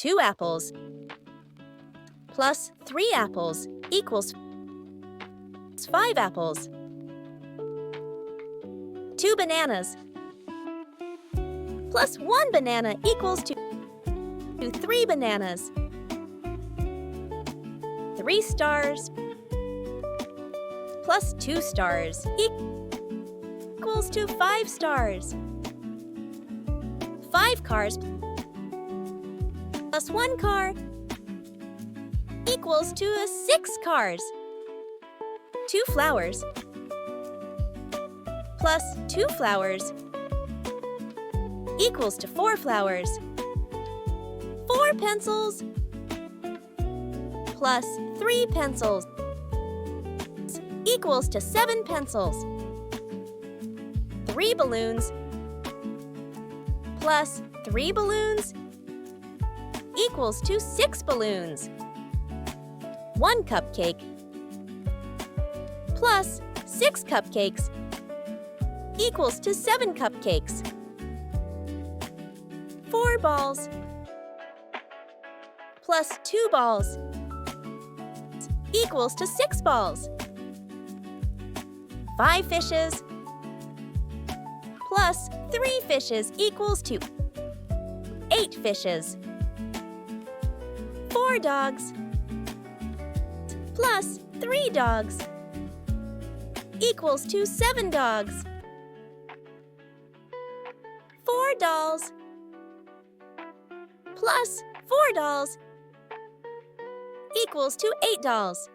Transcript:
2 apples plus 3 apples equals 5 apples. 2 bananas plus 1 banana equals to 3 bananas. 3 stars plus 2 stars equals to 5 stars. 5 cars plus 1 car equals to 6 cars. 2 flowers plus 2 flowers equals to 4 flowers. 4 pencils plus 3 pencils equals to 7 pencils. 3 balloons plus 3 balloons equals to 6 balloons. 1 cupcake plus 6 cupcakes equals to 7 cupcakes. 4 balls plus 2 balls equals to 6 balls. 5 fishes plus 3 fishes equals to 8 fishes. 4 dogs plus 3 dogs equals to 7 dogs. 4 dolls plus 4 dolls equals to 8 dolls.